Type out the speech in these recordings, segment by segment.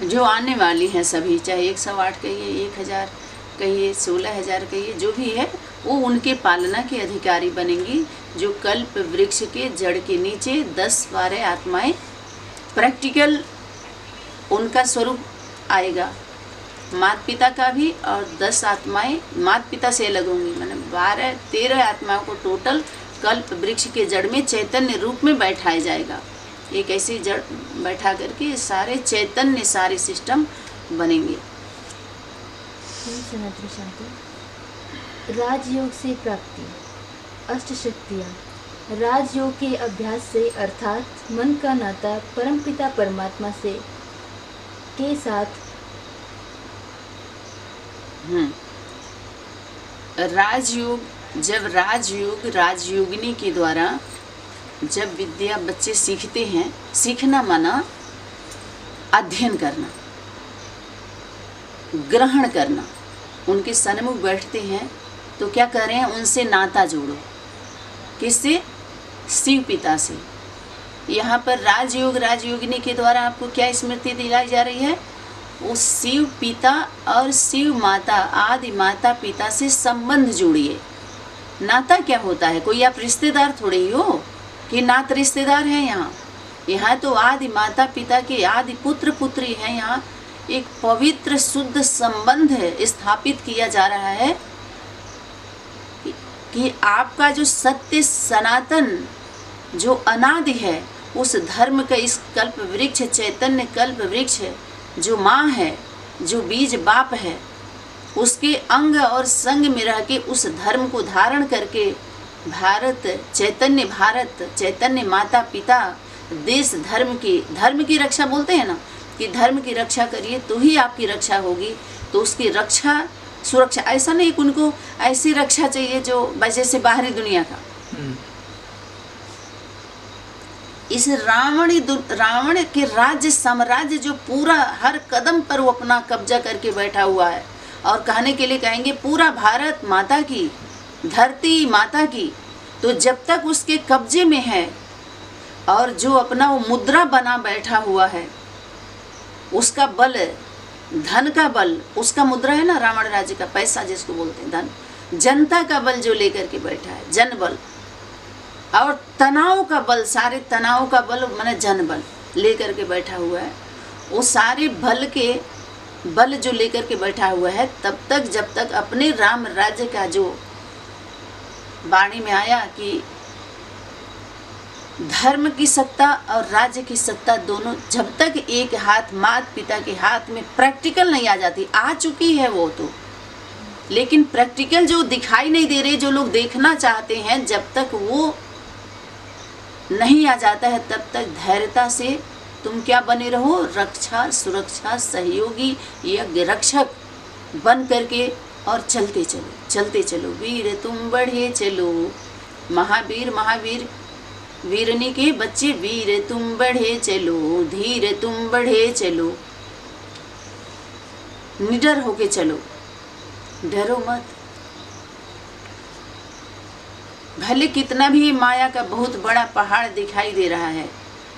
जो आने वाली हैं सभी, चाहे 108 कहिए, 1000 कहिए, 16,000 कहिए, जो भी है वो उनके पालना के अधिकारी बनेंगी, जो कल्प वृक्ष के जड़ के नीचे 10-12 आत्माएं प्रैक्टिकल उनका स्वरूप आएगा, माता पिता का भी, और 10 आत्माएं माता पिता से अलग होंगी। मैंने 12-13 आत्माओं को टोटल कल्प वृक्ष के जड़ में चैतन्य रूप में बैठाया जाएगा। एक ऐसी जड़ बैठा करके सारे चैतन्य सारे सिस्टम बनेंगे। राजयोग से प्राप्ति, अष्ट शक्तियाँ। राजयोग के अभ्यास से अर्थात मन का नाता परमपिता परमात्मा से के साथ राजयोग, जब राजयोग राजयोगिनी के द्वारा जब विद्या बच्चे सीखते हैं, सीखना माना अध्ययन करना, ग्रहण करना, उनके सन्मुख बैठते हैं तो क्या कर रहे हैं, उनसे नाता जोड़ो। किससे? शिव पिता से। यहाँ पर राजयोग राजयोगिनी के द्वारा आपको क्या स्मृति दिलाई जा रही है? उस शिव पिता और शिव माता आदि माता पिता से संबंध जोड़िए। नाता क्या होता है? कोई आप रिश्तेदार थोड़े ही हो कि नात रिश्तेदार हैं। यहाँ तो आदि माता पिता के आदि पुत्र पुत्री हैं। यहाँ एक पवित्र शुद्ध संबंध स्थापित किया जा रहा है कि आपका जो सत्य सनातन जो अनादि है, उस धर्म का इस कल्प वृक्ष चैतन्य कल्प वृक्ष जो माँ है, जो बीज बाप है, उसके अंग और संग में रह के उस धर्म को धारण करके भारत चैतन्य माता पिता देश धर्म की रक्षा बोलते हैं ना, कि धर्म की रक्षा करिए तो ही आपकी रक्षा होगी। तो उसकी रक्षा सुरक्षा, ऐसा नहीं कि उनको ऐसी रक्षा चाहिए जो वजह से बाहरी दुनिया का। इस रावण के राज्य साम्राज्य जो पूरा हर कदम पर वो अपना कब्जा करके बैठा हुआ है, और कहने के लिए कहेंगे पूरा भारत माता की, धरती माता की, तो जब तक उसके कब्जे में है और जो अपना वो मुद्रा बना बैठा हुआ है, उसका बल, धन का बल, उसका मुद्रा है ना रावण राज्य का, पैसा जिसको बोलते हैं धन, जनता का बल जो लेकर के बैठा है, जन बल, और तनाव का बल, सारे तनाव का बल माने जन बल लेकर के बैठा हुआ है। वो सारे बल जो लेकर के बैठा हुआ है, तब तक जब तक अपने राम राज्य का जो वाणी में आया कि धर्म की सत्ता और राज्य की सत्ता दोनों जब तक एक हाथ माता पिता के हाथ में प्रैक्टिकल नहीं आ जाती, आ चुकी है वो तो, लेकिन प्रैक्टिकल जो दिखाई नहीं दे रहे, जो लोग देखना चाहते हैं, जब तक वो नहीं आ जाता है तब तक धैर्यता से तुम क्या बने रहो, रक्षा सुरक्षा सहयोगी यज्ञ रक्षक बन करके और चलते चलो वीर तुम बढ़े चलो। महावीर वीरनी के बच्चे, वीर तुम बढ़े चलो, धीर तुम बढ़े चलो, निडर होके चलो, डरो मत। भले कितना भी माया का बहुत बड़ा पहाड़ दिखाई दे रहा है,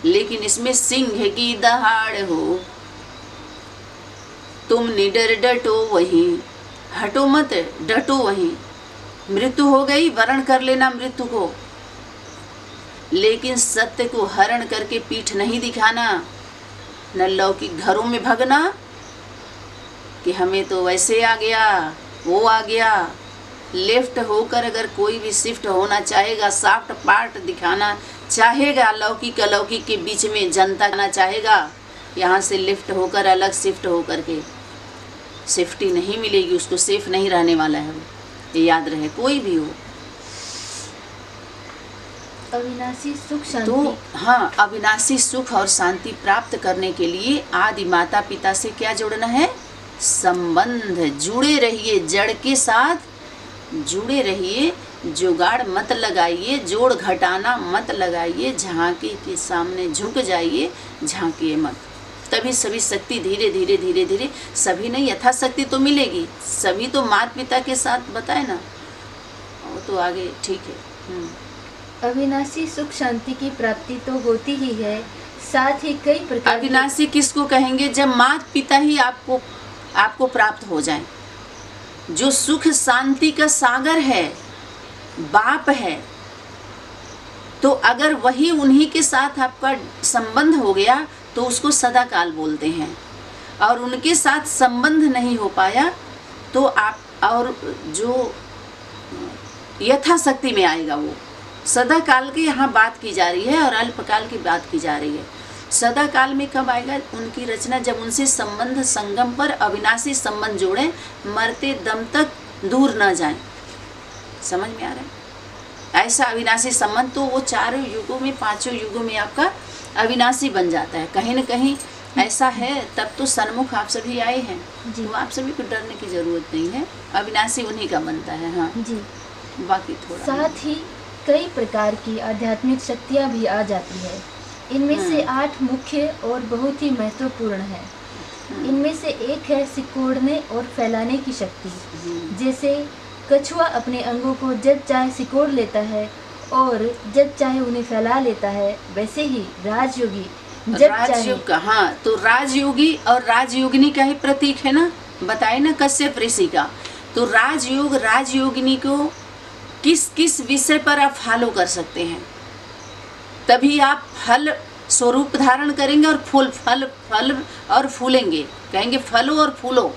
लेकिन इसमें सिंह की दहाड़ हो। तुम निडर डटो वहीं, हटो मत, डटो वहीं। मृत्यु हो गई, वरण कर लेना मृत्यु को, लेकिन सत्य को हरण करके पीठ नहीं दिखाना, न लौकिक घरों में भगना कि हमें तो वैसे आ गया वो आ गया। लेफ्ट होकर अगर कोई भी शिफ्ट होना चाहेगा, सॉफ्ट पार्ट दिखाना चाहेगा, लौकिक अलौकिक के बीच में जनता करना चाहेगा, यहाँ से लिफ्ट होकर अलग शिफ्ट होकर के सेफ्टी नहीं मिलेगी, उसको सेफ नहीं रहने वाला है वो, ये याद रहे कोई भी हो। अविनाशी सुख शांति। तो हाँ, अविनाशी सुख और शांति प्राप्त करने के लिए आदि माता पिता से क्या जोड़ना है? संबंध। जुड़े रहिए, जड़ के साथ जुड़े रहिए, जुगाड़ मत लगाइए, जोड़ घटाना मत लगाइए, झांकी के सामने झुक जाइए, झांकिए मत। तभी सभी शक्ति धीरे धीरे सभी नहीं, यथाशक्ति तो मिलेगी, सभी तो माता पिता के साथ बताए ना, वो तो आगे ठीक है। अविनाशी सुख शांति की प्राप्ति तो होती ही है, साथ ही कई प्रकार के अविनाशी किसको कहेंगे? जब माता पिता ही आपको प्राप्त हो जाएं, जो सुख शांति का सागर है, बाप है, तो अगर वही उन्हीं के साथ आपका संबंध हो गया तो उसको सदा काल बोलते हैं। और उनके साथ संबंध नहीं हो पाया तो आप, और जो यथाशक्ति में आएगा वो सदा काल की यहाँ बात की जा रही है और अल्पकाल की बात की जा रही है। सदा काल में कब आएगा? उनकी रचना जब उनसे संबंध संगम पर अविनाशी संबंध जोड़े, मरते दम तक दूर न जाएं। समझ में आ रहा है? ऐसा अविनाशी संबंध तो वो चारों युगों में, पांचों युगों में आपका अविनाशी बन जाता है। कहीं न कहीं ऐसा है, तब तो सन्मुख आप सभी आए हैं जी। तो आप सभी को डरने की जरूरत नहीं है। अविनाशी उन्हीं का बनता है। हाँ जी। बाकी थोड़ा साथ ही कई प्रकार की आध्यात्मिक शक्तियाँ भी आ जाती है। इनमें से 8 मुख्य और बहुत ही महत्वपूर्ण है। इनमें से एक है सिकोड़ने और फैलाने की शक्ति। जैसे कछुआ अपने अंगों को जब चाहे सिकोड़ लेता है और जब चाहे उन्हें फैला लेता है, वैसे ही राजयोगी जब चाहे। राजयोग का, हाँ, तो राजयोगी और राजयोगिनी का ही प्रतीक है ना, बताए ना कश्यप ऋषि का। तो राजयोग, राजयोगिनी को किस किस विषय पर आप फॉलो कर सकते हैं, तभी आप फल स्वरूप धारण करेंगे और फल और फूलेंगे। कहेंगे फलो और फूलो।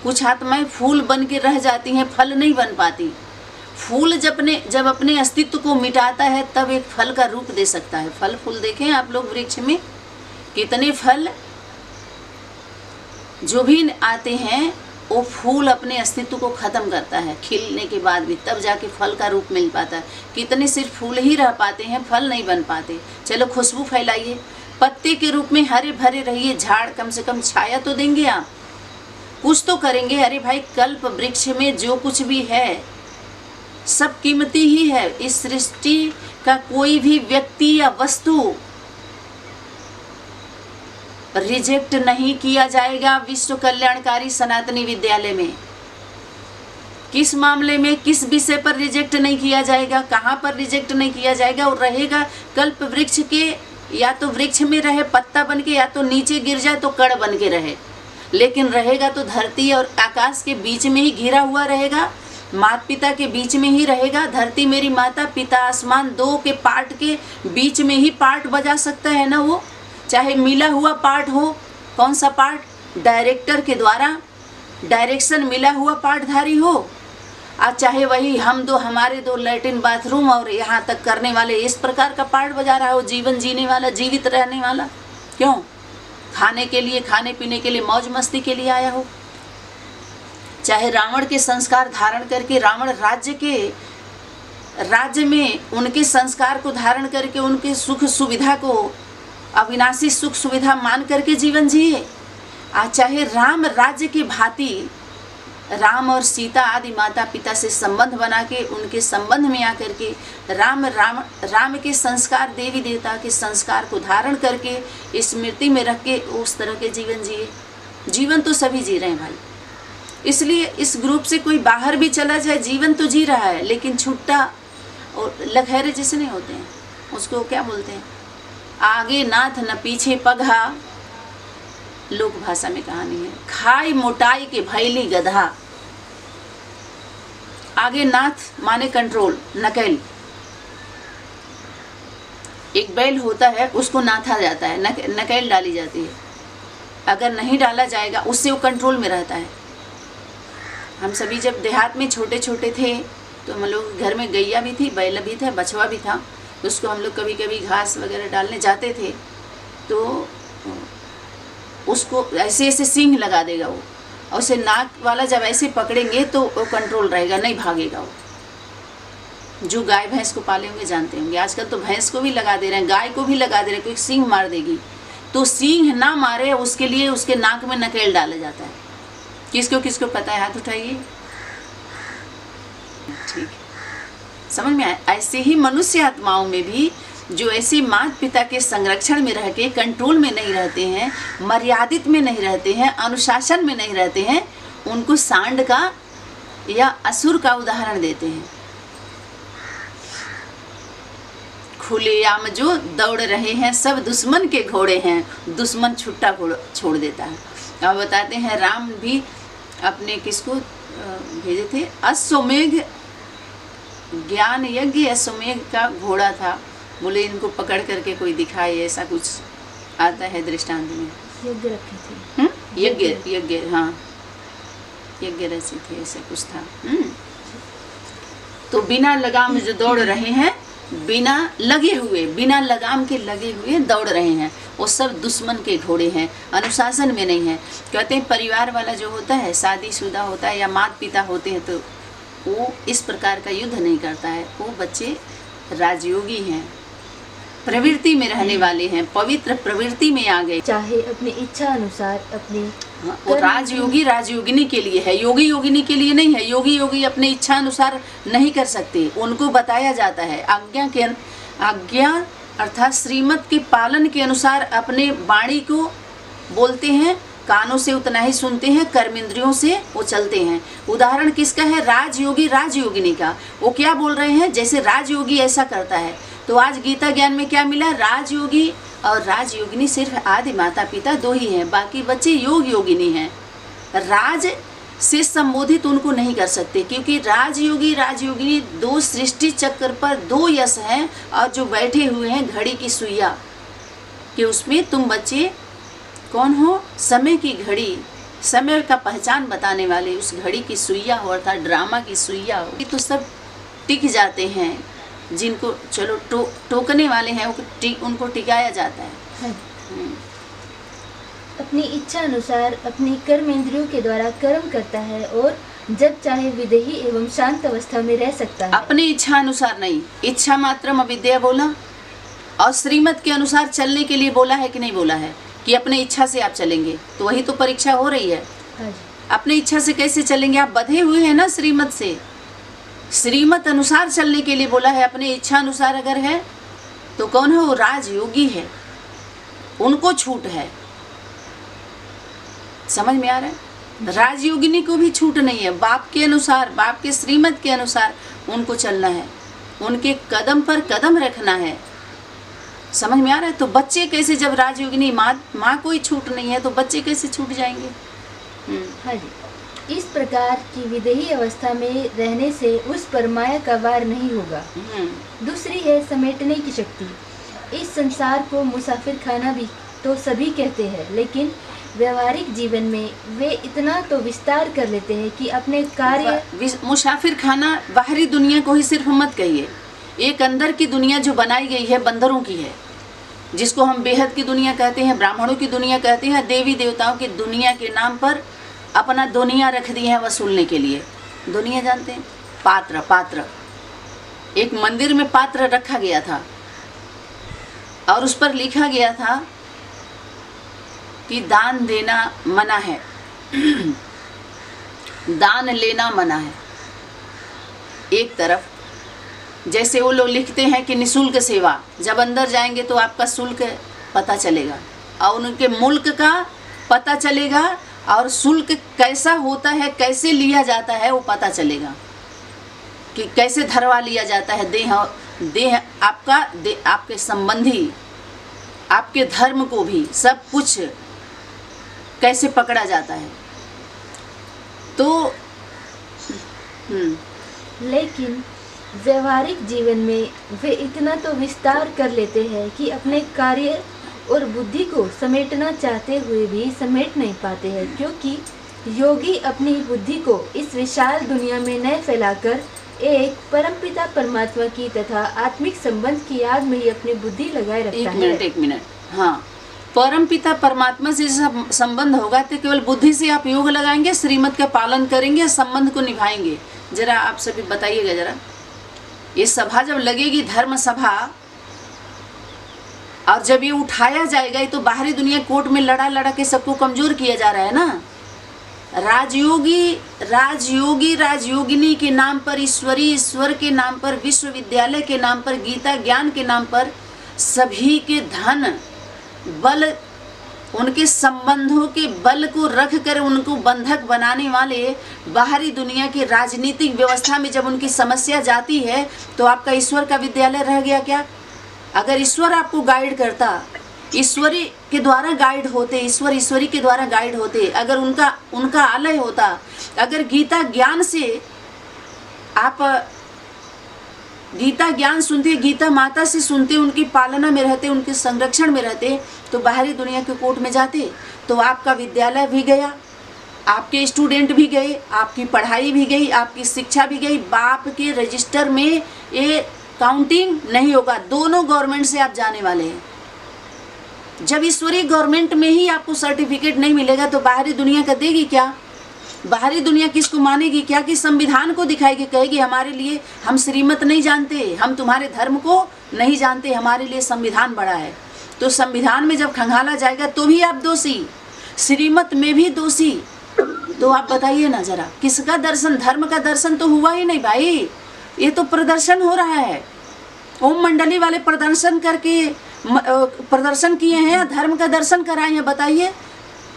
कुछ आत्माएं फूल बन के रह जाती हैं, फल नहीं बन पाती। फूल जब अपने अस्तित्व को मिटाता है तब एक फल का रूप दे सकता है। फल फूल देखें आप लोग, वृक्ष में कितने फल जो भी आते हैं, वो फूल अपने अस्तित्व को खत्म करता है खिलने के बाद भी, तब जाके फल का रूप मिल पाता है। कितने सिर्फ फूल ही रह पाते हैं, फल नहीं बन पाते। चलो खुशबू फैलाइए, पत्ते के रूप में हरे भरे रहिए, झाड़ कम से कम छाया तो देंगे आप, कुछ तो करेंगे। अरे भाई, कल्प वृक्ष में जो कुछ भी है सब कीमती ही है। इस सृष्टि का कोई भी व्यक्ति या वस्तु रिजेक्ट नहीं किया जाएगा विश्व कल्याणकारी सनातनी विद्यालय में। किस मामले में, किस विषय पर रिजेक्ट नहीं किया जाएगा, कहाँ पर रिजेक्ट नहीं किया जाएगा? और रहेगा कल्प वृक्ष के, या तो वृक्ष में रहे पत्ता बन के, या तो नीचे गिर जाए तो कड़ बन के रहे, लेकिन रहेगा तो धरती और आकाश के बीच में ही घिरा हुआ रहेगा, माता पिता के बीच में ही रहेगा। धरती मेरी माता, पिता आसमान, दो के पार्ट के बीच में ही पार्ट बजा सकता है ना वो, चाहे मिला हुआ पार्ट हो। कौन सा पार्ट? डायरेक्टर के द्वारा डायरेक्शन मिला हुआ पार्टधारी हो, और चाहे वही हमारे दो लैट्रिन बाथरूम और यहाँ तक करने वाले, इस प्रकार का पार्ट बजा रहा हो, जीवन जीने वाला, जीवित रहने वाला। क्यों? खाने के लिए, खाने पीने के लिए, मौज मस्ती के लिए आया हो। चाहे रावण के संस्कार धारण करके, रावण राज्य में उनके संस्कार को धारण करके, उनके सुख सुविधा को अविनाशी सुख सुविधा मान करके जीवन जिए। चाहे राम राज्य की भांति राम और सीता आदि माता पिता से संबंध बना के, उनके संबंध में आकर के राम के संस्कार, देवी देवता के संस्कार को धारण करके स्मृति में रख के उस तरह के जीवन जिए। जीवन तो सभी जी रहे हैं भाई, इसलिए इस ग्रुप से कोई बाहर भी चला जाए, जीवन तो जी रहा है, लेकिन छुट्टा और लखैरे जैसे नहीं होते हैं। उसको क्या बोलते हैं? आगे नाथ न पीछे पगहा, लोक भाषा में कहानी है। खाई मोटाई के भैली गधा। आगे नाथ माने कंट्रोल, नकेल। एक बैल होता है, उसको नाथा जाता है, नकेल डाली जाती है। अगर नहीं डाला जाएगा उससे वो कंट्रोल में रहता है। हम सभी जब देहात में छोटे छोटे थे तो हम लोग घर में गैया भी थी, बैल भी था, बछवा भी था। उसको हम लोग कभी कभी घास वगैरह डालने जाते थे तो उसको ऐसे ऐसे सींग लगा देगा वो, और उसे नाक वाला जब ऐसे पकड़ेंगे तो वो कंट्रोल रहेगा, नहीं भागेगा वो। जो गाय भैंस को पाले होंगे जानते होंगे, आजकल तो भैंस को भी लगा दे रहे हैं, गाय को भी लगा दे रहे हैं, क्योंकि सींग मार देगी। तो सींग ना मारे उसके लिए उसके नाक में नकेल डाला जाता है। किसको पता है? हाथ उठाइए। ठीक है, समझ में आया? ऐसे ही मनुष्य आत्माओं में भी जो ऐसे माता पिता के संरक्षण में रह के कंट्रोल में नहीं रहते हैं, मर्यादित में नहीं रहते हैं, अनुशासन में नहीं रहते हैं, उनको सांड का या असुर का उदाहरण देते हैं। खुलेआम जो दौड़ रहे हैं, सब दुश्मन के घोड़े हैं, दुश्मन छुट्टा छोड़ देता है। अब बताते हैं राम भी अपने किसको भेजे थे, अश्वमेघ ज्ञान यज्ञ अश्वमेघ का घोड़ा था, बोले इनको पकड़ करके कोई दिखाए, ऐसा कुछ आता है दृष्टांत में। यज्ञ रखे थे, यज्ञ हाँ यज्ञ रची थे, ऐसा कुछ था। तो बिना लगाम जो दौड़ रहे हैं, बिना लगाम के लगे हुए दौड़ रहे हैं, वो सब दुश्मन के घोड़े हैं, अनुशासन में नहीं है। कहते हैं परिवार वाला जो होता है, शादीशुदा होता है या माता पिता होते हैं, तो वो इस प्रकार का युद्ध नहीं करता है। वो बच्चे राजयोगी हैं, प्रवृत्ति में रहने वाले हैं, पवित्र प्रवृत्ति में आ गए। चाहे अपनी इच्छा अनुसार अपने वो राजयोगी राजयोगिनी के लिए है, योगी योगिनी के लिए नहीं है। योगी योगी अपने इच्छा अनुसार नहीं कर सकते, उनको बताया जाता है आज्ञा अर्थात श्रीमत के पालन के अनुसार अपने वाणी को बोलते हैं, कानों से उतना ही सुनते हैं, कर्मेंद्रियों से वो चलते हैं। उदाहरण किसका है, राजयोगी राजयोगिनी का। वो क्या बोल रहे हैं, जैसे राजयोगी ऐसा करता है। तो आज गीता ज्ञान में क्या मिला, राजयोगी और राजयोगिनी सिर्फ आदि माता पिता दो ही हैं, बाकी बच्चे योग योगिनी हैं। राज से संबोधित उनको नहीं कर सकते, क्योंकि राजयोगी राजयोगिनी दो सृष्टि चक्र पर दो यश हैं, और जो बैठे हुए हैं घड़ी की सुइया कि उसमें तुम बच्चे कौन हो, समय की घड़ी, समय का पहचान बताने वाले उस घड़ी की सुइया हो, अर्थात ड्रामा की सुइया हो। तो सब टिक जाते हैं, जिनको चलो टोकने वाले हैं उनको टिकाया जाता है। अपनी इच्छा अनुसार अपनी कर्म इंद्रियों के द्वारा कर्म करता है और जब चाहे विदेही एवं शांत अवस्था में रह सकता है। अपनी इच्छा अनुसार नहीं, इच्छा मात्रम अविद्या बोला, और श्रीमत के अनुसार चलने के लिए बोला है कि नहीं बोला है, कि अपने इच्छा से आप चलेंगे, तो वही तो परीक्षा हो रही है। अपनी इच्छा से कैसे चलेंगे, आप बंधे हुए हैं ना श्रीमत से। श्रीमत अनुसार चलने के लिए बोला है, अपने इच्छा अनुसार अगर है तो कौन है, वो राजयोगी है, उनको छूट है। समझ में आ रहा है, राजयोगिनी को भी छूट नहीं है, बाप के अनुसार, बाप के श्रीमत के अनुसार उनको चलना है, उनके कदम पर कदम रखना है। समझ में आ रहा है। तो बच्चे कैसे, जब राजयोगिनी माँ कोई छूट नहीं है, तो बच्चे कैसे छूट जाएंगे। हाँ जी, इस प्रकार की विदेही अवस्था में रहने से उस पर माया का वार नहीं होगा। दूसरी है समेटने की शक्ति। इस संसार को मुसाफिर खाना भी तो सभी कहते हैं, लेकिन व्यवहारिक जीवन में वे इतना तो विस्तार कर लेते हैं कि अपने कार्य। मुसाफिर खाना बाहरी दुनिया को ही सिर्फ मत कहिए, एक अंदर की दुनिया जो बनाई गई है बंदरों की है, जिसको हम बेहद की दुनिया कहते हैं, ब्राह्मणों की दुनिया कहते हैं, देवी देवताओं की दुनिया के नाम पर अपना दुनिया रख दी है वसूलने के लिए। दुनिया जानते हैं, पात्र एक मंदिर में पात्र रखा गया था और उस पर लिखा गया था कि दान देना मना है, दान लेना मना है। एक तरफ जैसे वो लोग लिखते हैं कि निःशुल्क सेवा, जब अंदर जाएंगे तो आपका शुल्क पता चलेगा और उनके मुल्क का पता चलेगा, और शुल्क कैसा होता है, कैसे लिया जाता है वो पता चलेगा, कि कैसे धरवा लिया जाता है। देह आपके संबंधी, आपके धर्म को भी सब कुछ कैसे पकड़ा जाता है। तो लेकिन व्यवहारिक जीवन में वे इतना तो विस्तार कर लेते हैं कि अपने कार्य और बुद्धि को समेटना चाहते हुए भी समेट नहीं पाते हैं, क्योंकि योगी अपनी बुद्धि को इस विशाल दुनिया में न फैलाकर एक परमपिता परमात्मा की तथा आत्मिक संबंध की याद में ही अपनी बुद्धि लगाए रखता है। एक मिनट, हाँ, परमपिता परमात्मा से संबंध होगा तो केवल बुद्धि से आप योग लगाएंगे, श्रीमत का पालन करेंगे, संबंध को निभाएंगे। जरा आप सभी बताइएगा, जरा ये सभा जब लगेगी, धर्म सभा, और जब ये उठाया जाएगा, ये तो बाहरी दुनिया कोर्ट में लड़ा के सबको कमजोर किया जा रहा है ना। राजयोगी राजयोगिनी के नाम पर, ईश्वर के नाम पर, विश्वविद्यालय के नाम पर, गीता ज्ञान के नाम पर सभी के धन बल, उनके संबंधों के बल को रख कर उनको बंधक बनाने वाले बाहरी दुनिया की राजनीतिक व्यवस्था में जब उनकी समस्या जाती है, तो आपका ईश्वर का विद्यालय रह गया क्या? अगर ईश्वर आपको गाइड करता, ईश्वरी के द्वारा गाइड होते, ईश्वरी के द्वारा गाइड होते, अगर उनका आलय होता, अगर गीता ज्ञान से आप गीता ज्ञान सुनते, गीता माता से सुनते, उनकी पालना में रहते, उनके संरक्षण में रहते, तो बाहरी दुनिया के कोर्ट में जाते, तो आपका विद्यालय भी गया, आपके स्टूडेंट भी गए, आपकी पढ़ाई भी गई, आपकी शिक्षा भी गई, बाप के रजिस्टर में ये काउंटिंग नहीं होगा। दोनों गवर्नमेंट से आप जाने वाले हैं। जब ईश्वरीय गवर्नमेंट में ही आपको सर्टिफिकेट नहीं मिलेगा तो बाहरी दुनिया का देगी क्या? बाहरी दुनिया किसको मानेगी क्या? कि संविधान को दिखाएगी, कहेगी हमारे लिए हम श्रीमत नहीं जानते, हम तुम्हारे धर्म को नहीं जानते, हमारे लिए संविधान बड़ा है। तो संविधान में जब खंगाला जाएगा तो भी आप दोषी, श्रीमत में भी दोषी। तो आप बताइए ना जरा, किसका दर्शन? धर्म का दर्शन तो हुआ ही नहीं भाई, ये तो प्रदर्शन हो रहा है। ओम मंडली वाले प्रदर्शन किए हैं, धर्म का दर्शन कराए हैं। बताइए,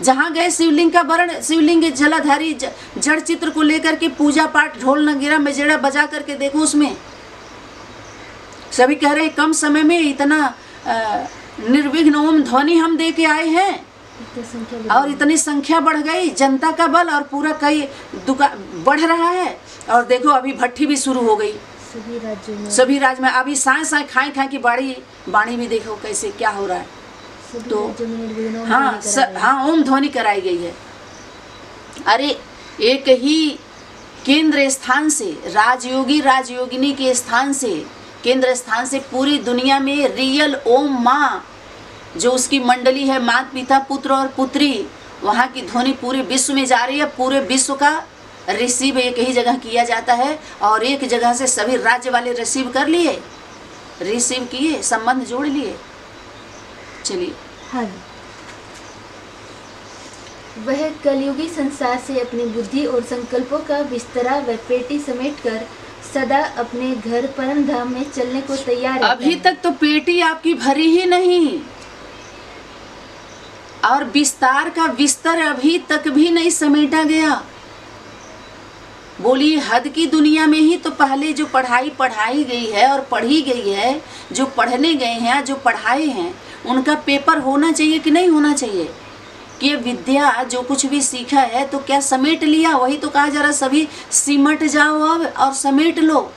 जहाँ गए शिवलिंग का वर्ण, शिवलिंग जलाधारी जड़ चित्र को लेकर के पूजा पाठ, ढोल नगीरा मजेड़ा बजा करके देखो, उसमें सभी कह रहे कम समय में इतना निर्विघ्न ओम ध्वनि हम दे के आए हैं, और इतनी संख्या बढ़ गई, जनता का बल, और पूरा कई बढ़ रहा है। और देखो अभी भट्टी भी शुरू हो गई सभी राज्य में। अभी साए साए खाए की बाणी भी देखो कैसे क्या हो रहा है। तो हाँ ओम ध्वनि कराई गई है। अरे एक ही केंद्र स्थान से, राजयोगिनी के स्थान से, केंद्र स्थान से पूरी दुनिया में रियल ओम माँ, जो उसकी मंडली है, माता पिता पुत्र और पुत्री, वहाँ की ध्वनि पूरे विश्व में जा रही है। पूरे विश्व का रिसीव एक ही जगह किया जाता है, और एक जगह से सभी राज्य वाले रिसीव कर लिए, रिसीव किए, संबंध जोड़ लिए। चलिए। हाँ, वह कलयुगी संसार से अपनी बुद्धि और संकल्पों का बिस्तरा व पेटी समेटकर सदा अपने घर परम धाम में चलने को तैयार है। अभी तक तो पेटी आपकी भरी ही नहीं, और विस्तार का बिस्तर अभी तक भी नहीं समेटा गया। बोलिए, हद की दुनिया में ही तो पहले जो पढ़ाई गई है और पढ़ी गई है, जो पढ़ने गए हैं, जो पढ़ाए हैं, उनका पेपर होना चाहिए कि नहीं होना चाहिए? कि ये विद्या जो कुछ भी सीखा है तो क्या समेट लिया? वही तो कहा जा रहा, सभी सिमट जाओ अब और समेट लो।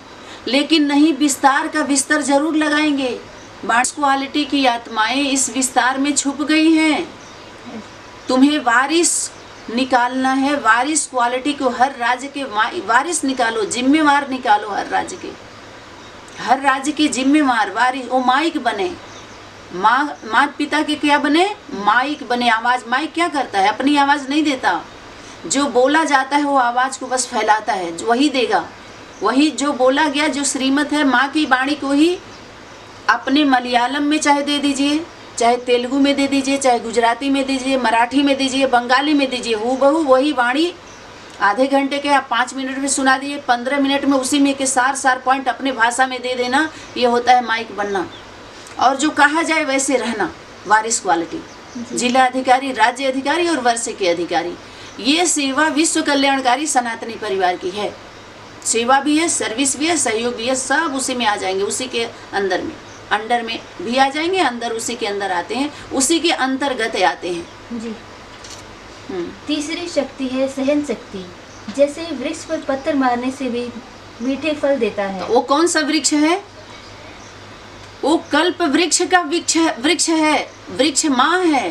लेकिन नहीं, विस्तार का बिस्तर जरूर लगाएंगे। बांस क्वालिटी की आत्माएं इस विस्तार में छुप गई हैं। तुम्हें वारिस निकालना है, वारिस क्वालिटी को, हर राज्य के वारिस निकालो, जिम्मेवार निकालो, हर राज्य के जिम्मेवार वारिस। वो माइक बने, माँ पिता के क्या बने? माइक बने। आवाज, माइक क्या करता है? अपनी आवाज नहीं देता, जो बोला जाता है वो आवाज को बस फैलाता है, वही देगा। वही जो बोला गया, जो श्रीमत है माँ की वाणी को ही अपने मलयालम में चाहे दे दीजिए, चाहे तेलुगु में दे दीजिए, चाहे गुजराती में दीजिए, मराठी में दीजिए, बंगाली में दीजिए, हूबहू वही वाणी आधे घंटे के आप 5 मिनट में सुना दिए, 15 मिनट में उसी में के सार पॉइंट अपने भाषा में दे देना। ये होता है माइक बनना। और जो कहा जाए वैसे रहना, वारिस क्वालिटी। जिला अधिकारी, राज्य अधिकारी और वर्ष के अधिकारी, ये सेवा विश्व कल्याणकारी सनातनी परिवार की है। सेवा भी है, सर्विस भी है, सहयोग भी है, सब उसी में आ जाएंगे, उसी के अंदर में, अंडर में भी आ जाएंगे, अंदर उसी के अंदर आते हैं, उसी के अंतर्गत आते हैं जी। तीसरी शक्ति है सहन शक्ति। जैसे वृक्ष पर पत्थर मारने से भी मीठे फल देता है। तो वो कौन सा वृक्ष है? वो कल्प वृक्ष का वृक्ष है, वृक्ष माँ है।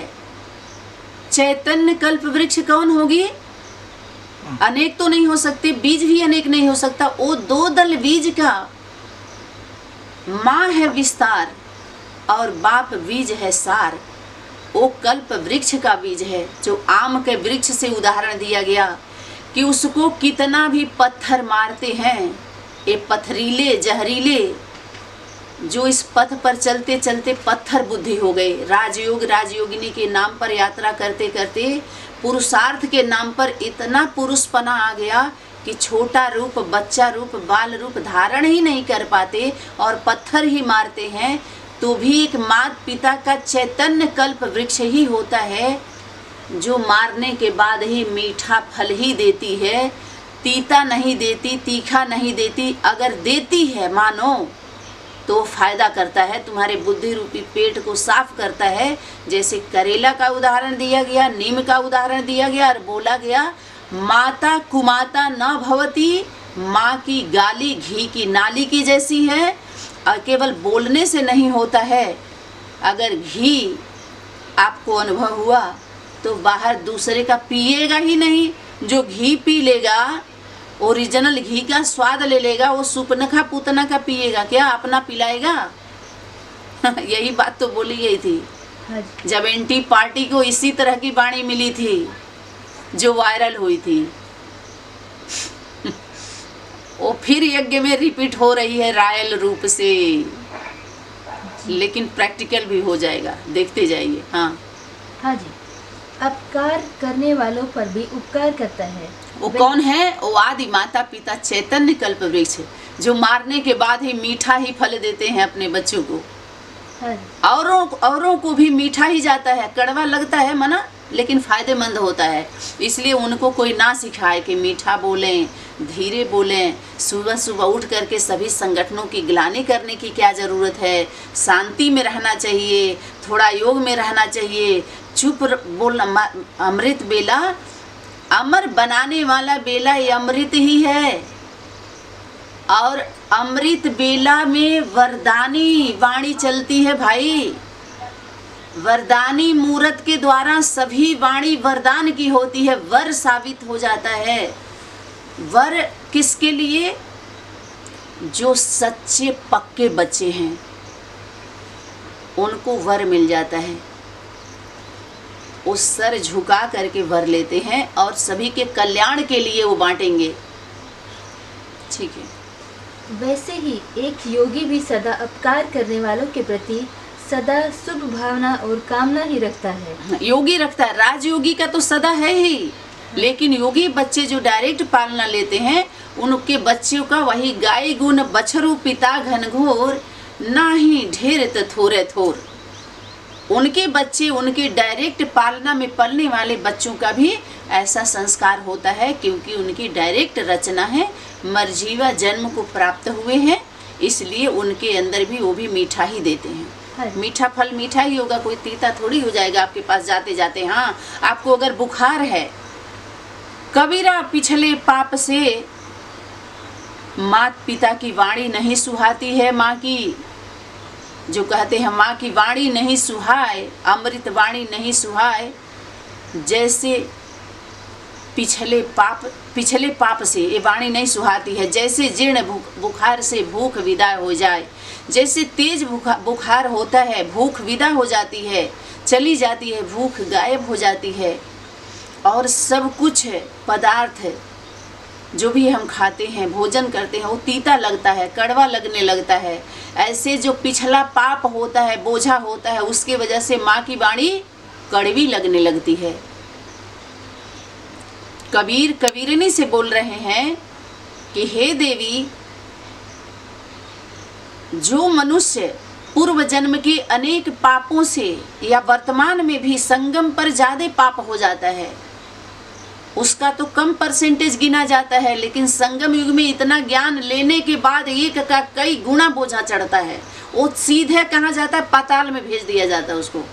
चैतन्य कल्प वृक्ष कौन होगी? अनेक तो नहीं हो सकते, बीज भी अनेक नहीं हो सकता। वो 2 दल बीज का माँ है विस्तार, और बाप बीज है सार। वो कल्प वृक्ष का बीज है, जो आम के वृक्ष से उदाहरण दिया गया कि उसको कितना भी पत्थर मारते हैं, ये पथरीले जहरीले, जो इस पथ पर चलते चलते पत्थर बुद्धि हो गए। राजयोग राजयोगिनी के नाम पर यात्रा करते करते पुरुषार्थ के नाम पर इतना पुरुषपना आ गया कि छोटा रूप, बच्चा रूप, बाल रूप धारण ही नहीं कर पाते और पत्थर ही मारते हैं। तो भी एक माता पिता का चैतन्य कल्प वृक्ष ही होता है, जो मारने के बाद ही मीठा फल ही देती है, तीता नहीं देती, तीखा नहीं देती। अगर देती है मानो तो फायदा करता है, तुम्हारे बुद्धि रूपी पेट को साफ करता है। जैसे करेला का उदाहरण दिया गया, नीम का उदाहरण दिया गया और बोला गया माता कुमाता न भवती, माँ की गाली घी की नाली की जैसी है। और केवल बोलने से नहीं होता है, अगर घी आपको अनुभव हुआ तो बाहर दूसरे का पिएगा ही नहीं। जो घी पी लेगा, ओरिजिनल घी का स्वाद ले लेगा, वो सुपनखा पूतना का पिएगा क्या, अपना पिलाएगा? यही बात तो बोली गई थी हाँ जी। जब एंटी पार्टी को इसी तरह की वाणी मिली थी जो वायरल हुई थी। वो फिर यज्ञ में रिपीट हो रही है रायल रूप से, लेकिन प्रैक्टिकल भी हो जाएगा, देखते जाइए। हाँ हाँ जी। अपकार करने वालों पर भी उपकार करता है। वो कौन है? वो आदि माता पिता चैतन्य कल्प वृक्ष, जो मारने के बाद ही मीठा ही फल देते हैं अपने बच्चों को। हाँ जी। औरों को भी मीठा ही जाता है, कड़वा लगता है मना, लेकिन फायदेमंद होता है। इसलिए उनको कोई ना सिखाए कि मीठा बोलें, धीरे बोलें। सुबह सुबह उठ करके सभी संगठनों की ग्लानि करने की क्या ज़रूरत है? शांति में रहना चाहिए, थोड़ा योग में रहना चाहिए, चुप बोलना। अमृत बेला, अमर बनाने वाला बेला ये अमृत ही है। और अमृत बेला में वरदानी वाणी चलती है भाई। वरदानी मूर्त के द्वारा सभी वाणी वरदान की होती है, वर साबित हो जाता है। वर किसके लिए? जो सच्चे पक्के बच्चे हैं उनको वर मिल जाता है। वो सर झुका करके वर लेते हैं और सभी के कल्याण के लिए वो बांटेंगे। ठीक है। वैसे ही एक योगी भी सदा अपकार करने वालों के प्रति सदा शुभ भावना और कामना ही रखता है। योगी रखता है, राजयोगी का तो सदा है ही, लेकिन योगी बच्चे जो डायरेक्ट पालना लेते हैं उनके बच्चों का वही गाय गुण बछरू पिता घनघोर, ना ही ढेर थोरे थोर। उनके बच्चे, उनके डायरेक्ट पालना में पलने वाले बच्चों का भी ऐसा संस्कार होता है, क्योंकि उनकी डायरेक्ट रचना है, मर्जीवा जन्म को प्राप्त हुए हैं, इसलिए उनके अंदर भी वो भी मीठा ही देते हैं। हाँ। मीठा फल मीठा ही होगा, कोई तीता थोड़ी हो जाएगा आपके पास जाते जाते। हाँ, आपको अगर बुखार है, कबीरा पिछले पाप से मात पिता की वाणी नहीं सुहाती है। माँ की जो कहते हैं माँ की वाणी नहीं सुहाए, अमृत वाणी नहीं सुहाए, जैसे पिछले पाप से ये वाणी नहीं सुहाती है। जैसे जीर्ण बुखार से भूख विदा हो जाए, जैसे तेज बुखार होता है, भूख विदा हो जाती है, चली जाती है, भूख गायब हो जाती है, और सब कुछ पदार्थ जो भी हम खाते हैं, भोजन करते हैं, वो तीता लगता है, कड़वा लगने लगता है। ऐसे जो पिछला पाप होता है, बोझा होता है, उसकी वजह से माँ की वाणी कड़वी लगने लगती है। कबीर कबीरनी से बोल रहे हैं कि हे देवी, जो मनुष्य पूर्व जन्म के अनेक पापों से या वर्तमान में भी संगम पर ज्यादा पाप हो जाता है, उसका तो कम परसेंटेज गिना जाता है, लेकिन संगम युग में इतना ज्ञान लेने के बाद एक का कई गुना बोझा चढ़ता है। वो सीधे कहाँ जाता है? पाताल में भेज दिया जाता है उसको।